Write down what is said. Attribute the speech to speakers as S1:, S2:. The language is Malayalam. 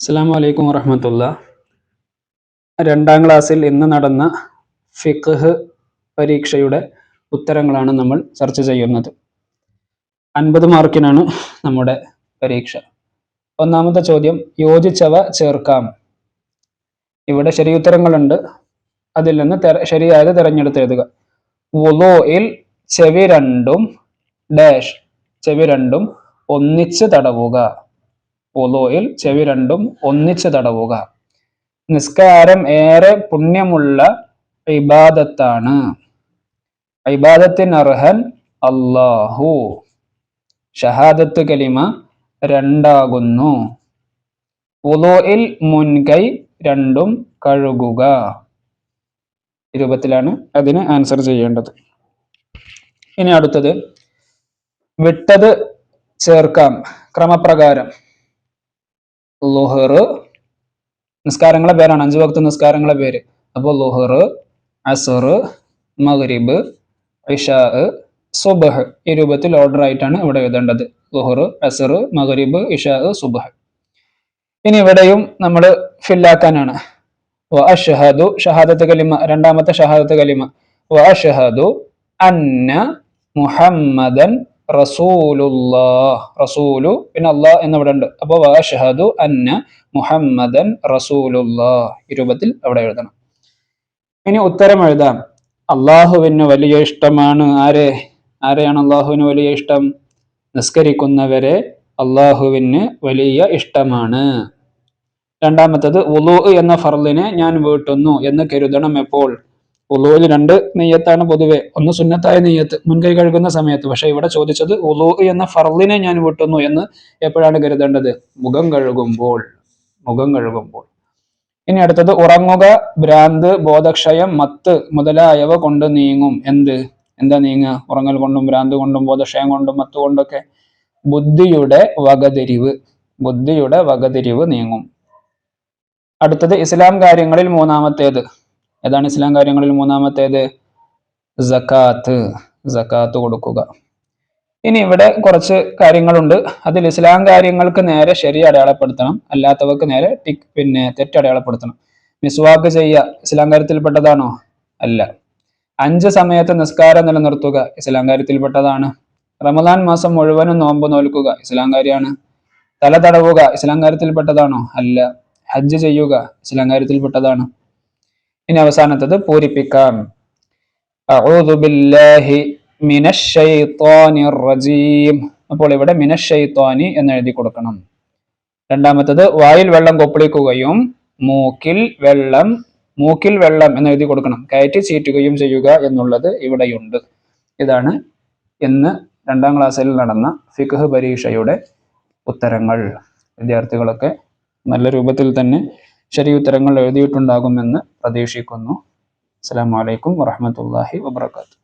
S1: അസ്സലാമു അലൈക്കും വറഹ്മത്തുള്ളാ. രണ്ടാം ക്ലാസ്സിൽ ഇന്ന് നടന്ന ഫിഖ്ഹ് പരീക്ഷയുടെ ഉത്തരങ്ങളാണ് നമ്മൾ ചർച്ച ചെയ്യുന്നത്. 50 മാർക്കിനാണ് നമ്മുടെ പരീക്ഷ. ഒന്നാമത്തെ ചോദ്യം, യോജിച്ചവ ചേർക്കാം. ഇവിടെ ശരിയുത്തരങ്ങളുണ്ട്, അതിൽ നിന്ന് ശരിയായത് തിരഞ്ഞെടുത്ത് എഴുതുക. വുളൂഇൽ ചെവി രണ്ടും ഡാഷ് ചെവി രണ്ടും ഒന്നിച്ച് തടവുക. വുളൂഇൽ ചെവി രണ്ടും ഒന്നിച്ച് തടവുക. നിസ്കാരം ഏറെ പുണ്യമുള്ള ഇബാദത്താണ്. ഇബാദത്തിന് അർഹൻ അല്ലാഹു. ഷഹാദത്ത് കലിമ രണ്ടാകുന്നു. വുളൂഇൽ മുൻകൈ രണ്ടും കഴുകുക. ഈ രൂപത്തിലാണ് അതിന് ആൻസർ ചെയ്യേണ്ടത്. ഇനി അടുത്തത്, വിട്ടത് ചേർക്കാം ക്രമപ്രകാരം. ളുഹർ നിസ്കാരങ്ങളെ പേരാണ്, 5 വക്ത് നിസ്കാരങ്ങളെ പേര്. അപ്പോൾ ളുഹർ, അസ്ർ, മഗ്രിബ്, ഇശാ, സുബ്ഹ് ഈ രൂപത്തിൽ ഓർഡർ ആയിട്ടാണ് ഇവിടെ എഴുതേണ്ടത്. ളുഹർ, അസ്ർ, മഗ്രിബ്, ഇശാ, സുബ്ഹ്. ഇനി ഇവിടെയും നമ്മൾ ഫില്ലാക്കാനാണ്. വഅശ്ഹദു ഷഹാദത്ത് കലിമ, രണ്ടാമത്തെ ഷഹാദത്ത് കലിമ. വഅശ്ഹദു അന്ന മുഹമ്മദൻ റസൂലുള്ളാഹ്. റസൂലു പിന്നെ അല്ലാഹ് എന്നിവിടെ ഉണ്ട്. അപ്പോൾ വഅശ്ഹദു അന്ന മുഹമ്മദൻ റസൂലുള്ളാഹ് ഈ രൂപത്തിൽ അവിടെ എഴുതണം. ഇനി ഉത്തരം എഴുതാം. അള്ളാഹുവിന് വലിയ ഇഷ്ടമാണ് ആരെയാണ് അള്ളാഹുവിന് വലിയ ഇഷ്ടം? നിസ്കരിക്കുന്നവരെ അള്ളാഹുവിന് വലിയ ഇഷ്ടമാണ്. രണ്ടാമത്തത്, വുളൂ എന്ന ഫർളിനെ ഞാൻ വീട്ടുന്നു എന്ന് കരുതണം എപ്പോൾ? വുളൂയിൽ 2 നിയ്യത്താണ് പൊതുവെ. ഒന്ന് സുന്നത്തായ നിയ്യത്ത്, മുൻകൈ കഴുകുന്ന സമയത്ത്. പക്ഷെ ഇവിടെ ചോദിച്ചത് വുളൂ എന്ന ഫർളിനെ ഞാൻ വീട്ടുന്നു എന്ന് എപ്പോഴാണ് കരുതേണ്ടത്? മുഖം കഴുകുമ്പോൾ. ഇനി അടുത്തത്, ഉറങ്ങുക ഭ്രാന്ത്, ബോധക്ഷയം, മത്ത് മുതലായവ കൊണ്ട് നീങ്ങും. എന്താ നീങ്ങുക? ഉറങ്ങൽ കൊണ്ടും ഭ്രാന്ത് കൊണ്ടും ബോധക്ഷയം കൊണ്ടും മത്ത് കൊണ്ടൊക്കെ ബുദ്ധിയുടെ വകതിരിവ് നീങ്ങും. അടുത്തത്, ഇസ്ലാം കാര്യങ്ങളിൽ മൂന്നാമത്തേത്. ഏതാണ് ഇസ്ലാം കാര്യങ്ങളിൽ മൂന്നാമത്തേത്? സക്കാത്ത് കൊടുക്കുക. ഇനി ഇവിടെ കുറച്ച് കാര്യങ്ങളുണ്ട്. അതിൽ ഇസ്ലാം കാര്യങ്ങൾക്ക് നേരെ ശരി അടയാളപ്പെടുത്തണം, അല്ലാത്തവർക്ക് നേരെ തെറ്റ് അടയാളപ്പെടുത്തണം. മിസ്വാക്ക് ചെയ്യുക ഇസ്ലാം കാര്യത്തിൽപ്പെട്ടതാണോ? അല്ല. 5 സമയത്ത് നിസ്കാരം നിലനിർത്തുക ഇസ്ലാം കാര്യത്തിൽപ്പെട്ടതാണ്. റമദാൻ മാസം മുഴുവനും നോമ്പ് നോൽക്കുക ഇസ്ലാം കാര്യമാണ്. തല തടവുക ഇസ്ലാം കാര്യത്തിൽപ്പെട്ടതാണോ? അല്ല. ഹജ്ജ് ചെയ്യുക ഇസ്ലാം കാര്യത്തിൽപ്പെട്ടതാണ്. ഇനി അവസാനത്തത് പൂരിപ്പിക്കാം. അഊദു ബില്ലാഹി മിനശ് ശൈത്വാനിർ റജീം. അപ്പോൾ ഇവിടെ മിനശ് ശൈത്വാനി എന്ന് എഴുതി കൊടുക്കണം. രണ്ടാമത്തത്, വായിൽ വെള്ളം കൊപ്പളിക്കുകയും മൂക്കിൽ വെള്ളം എന്ന് എഴുതി കൊടുക്കണം. കയറ്റി ചീറ്റുകയും ചെയ്യുക എന്നുള്ളത് ഇവിടെയുണ്ട്. ഇതാണ് ഇന്ന് 2ാം ക്ലാസ്സിൽ നടന്ന ഫിഖ്ഹ് പരീക്ഷയുടെ ഉത്തരങ്ങൾ. വിദ്യാർത്ഥികളൊക്കെ നല്ല രൂപത്തിൽ തന്നെ ശരിയുത്തരങ്ങൾ എഴുതിയിട്ടുണ്ടാകുമെന്ന് പ്രതീക്ഷിക്കുന്നു. അസ്സലാമു അലൈക്കും വറഹ്മത്തുള്ളാഹി വബറകാതുഹു.